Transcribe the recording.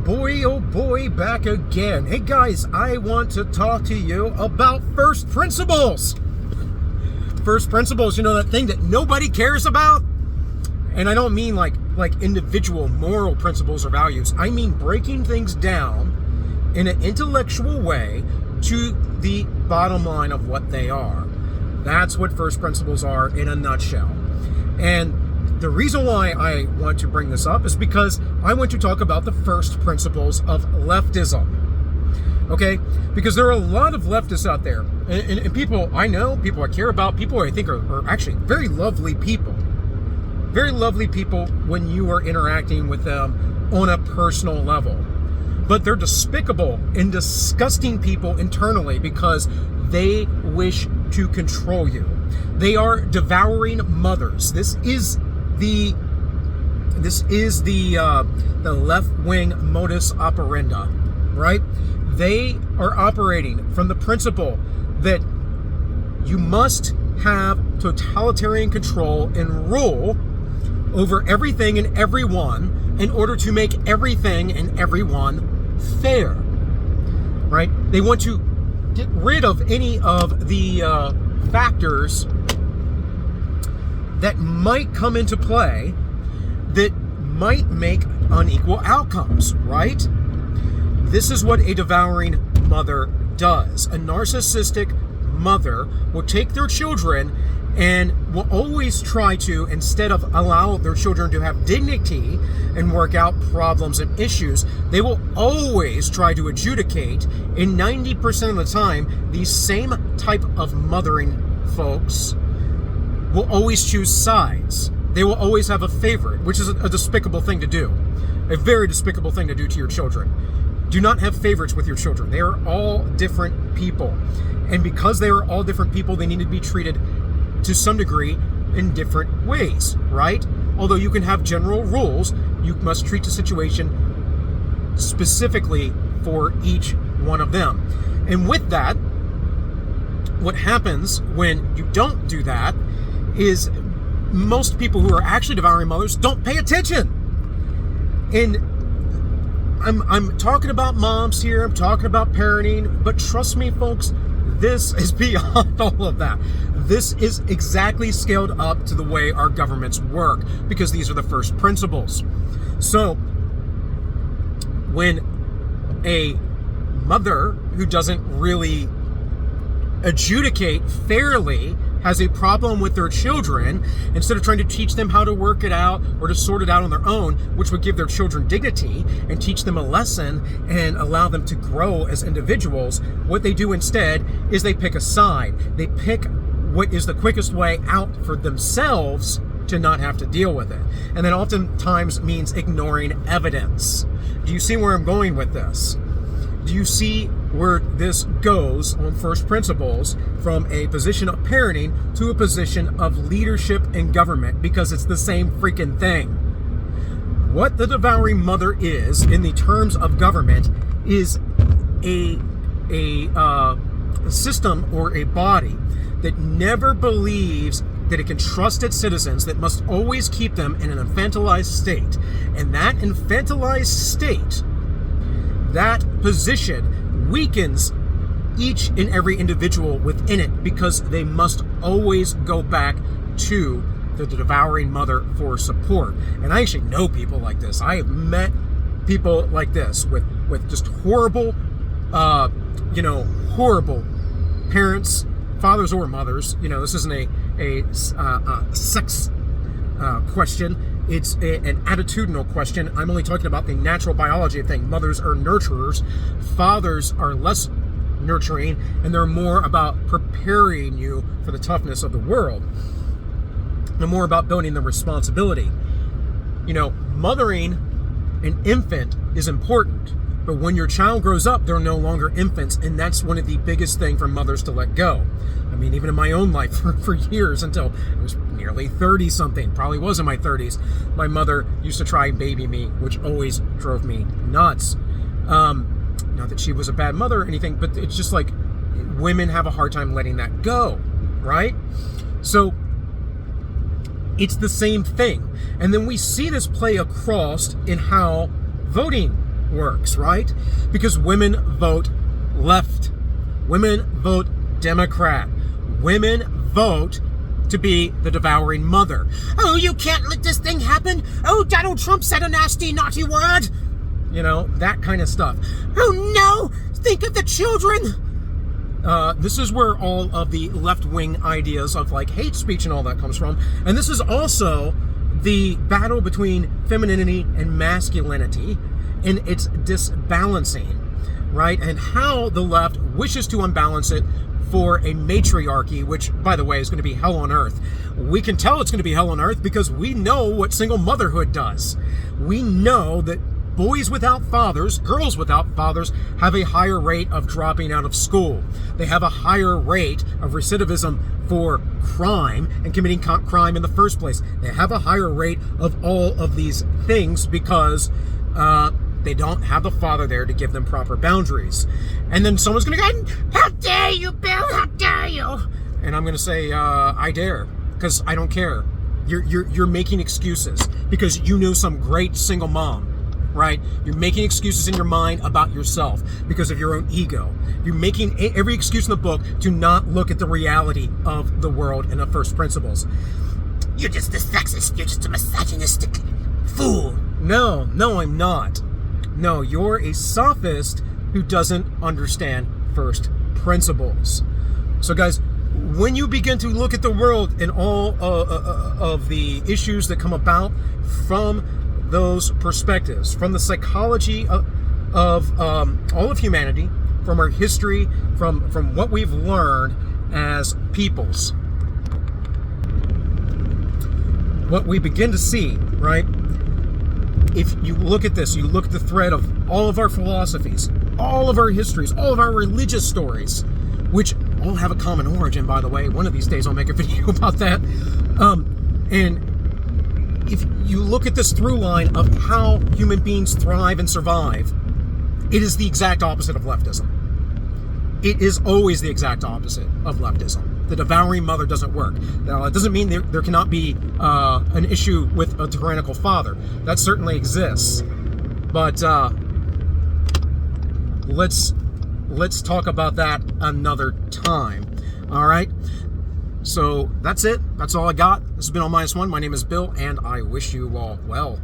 oh boy, back again. Hey guys, I want to talk to you about first principles. First principles, you know, that thing that nobody cares about? And I don't mean like individual moral principles or values. I mean breaking things down in an intellectual way to the bottom line of what they are. That's what first principles are in a nutshell. And the reason why I want to bring this up is because I want to talk about the first principles of leftism. Okay? Because there are a lot of leftists out there. And people I know, people I care about, people I think are actually very lovely people. Very lovely people when you are interacting with them on a personal level. But they're despicable and disgusting people internally because they wish to control you. They are devouring mothers. This is the left-wing modus operandi, right? They are operating from the principle that you must have totalitarian control and rule over everything and everyone in order to make everything and everyone fair, right? They want to get rid of any of the factors that might come into play that might make unequal outcomes, right? This is what a devouring mother does. A narcissistic mother will take their children and will always try to, instead of allow their children to have dignity and work out problems and issues, they will always try to adjudicate. In 90% of the time, these same type of mothering folks will always choose sides. They will always have a favorite, which is a despicable thing to do. A very despicable thing to do to your children. Do not have favorites with your children. They are all different people. And because they are all different people, they need to be treated to some degree in different ways, right? Although you can have general rules, you must treat the situation specifically for each one of them. And with that, what happens when you don't do that is most people who are actually devouring mothers don't pay attention. And I'm talking about moms here, I'm talking about parenting, but trust me, folks, this is beyond all of that. This is exactly scaled up to the way our governments work, because these are the first principles. So, when a mother who doesn't really adjudicate fairly has a problem with their children, instead of trying to teach them how to work it out or to sort it out on their own, which would give their children dignity and teach them a lesson and allow them to grow as individuals, what they do instead is they pick a side. They pick what is the quickest way out for themselves to not have to deal with it. And that oftentimes means ignoring evidence. Do you see where I'm going with this? Do you see where this goes on first principles from a position of parenting to a position of leadership and government? Because it's the same freaking thing. What the devouring mother is, in the terms of government, is a system or a body that never believes that it can trust its citizens, that must always keep them in an infantilized state. And that infantilized state, that position, weakens each and every individual within it, because they must always go back to the devouring mother for support. And I actually know people like this. I have met people like this with just horrible, horrible parents, fathers or mothers. You know, this isn't a sex question. It's an attitudinal question. I'm only talking about the natural biology of things. Mothers are nurturers. Fathers are less nurturing, and they're more about preparing you for the toughness of the world. They're more about building the responsibility. You know, mothering an infant is important, but when your child grows up, they're no longer infants, and that's one of the biggest things for mothers to let go. I mean, even in my own life for years, until I was nearly 30-something, probably was in my 30s, my mother used to try and baby me, which always drove me nuts. Not that she was a bad mother or anything, but it's just like women have a hard time letting that go, right? So it's the same thing. And then we see this play across in how voting works, right? Because women vote left. Women vote Democrat. Women vote to be the devouring mother. Oh, you can't let this thing happen. Oh, Donald Trump said a nasty, naughty word. You know, that kind of stuff. Oh, no, think of the children. This is where all of the left-wing ideas of like hate speech and all that comes from. And this is also the battle between femininity and masculinity and its disbalancing, right? And how the left wishes to unbalance it for a matriarchy, which, by the way, is going to be hell on earth. We can tell it's going to be hell on earth because we know what single motherhood does. We know that boys without fathers, girls without fathers, have a higher rate of dropping out of school. They have a higher rate of recidivism for crime and committing crime in the first place. They have a higher rate of all of these things because they don't have the father there to give them proper boundaries. And then someone's going to go, how dare you, Bill? How dare you? And I'm going to say, I dare, because I don't care. You're making excuses because you knew some great single mom. Right? You're making excuses in your mind about yourself because of your own ego. You're making every excuse in the book to not look at the reality of the world and of first principles. You're just a sexist. You're just a misogynistic fool. No, I'm not. No, you're a sophist who doesn't understand first principles. So guys, when you begin to look at the world and all of the issues that come about from those perspectives, from the psychology of all of humanity, from our history, from what we've learned as peoples, what we begin to see, right? If you look at this, you look at the thread of all of our philosophies, all of our histories, all of our religious stories, which all have a common origin, by the way. One of these days I'll make a video about that. And if you look at this through line of how human beings thrive and survive, it is the exact opposite of leftism. It is always the exact opposite of leftism. The devouring mother doesn't work. Now, it doesn't mean there cannot be an issue with a tyrannical father. That certainly exists. But let's talk about that another time. All right? So that's it. That's all I got. This has been All Minus One. My name is Bill, and I wish you all well.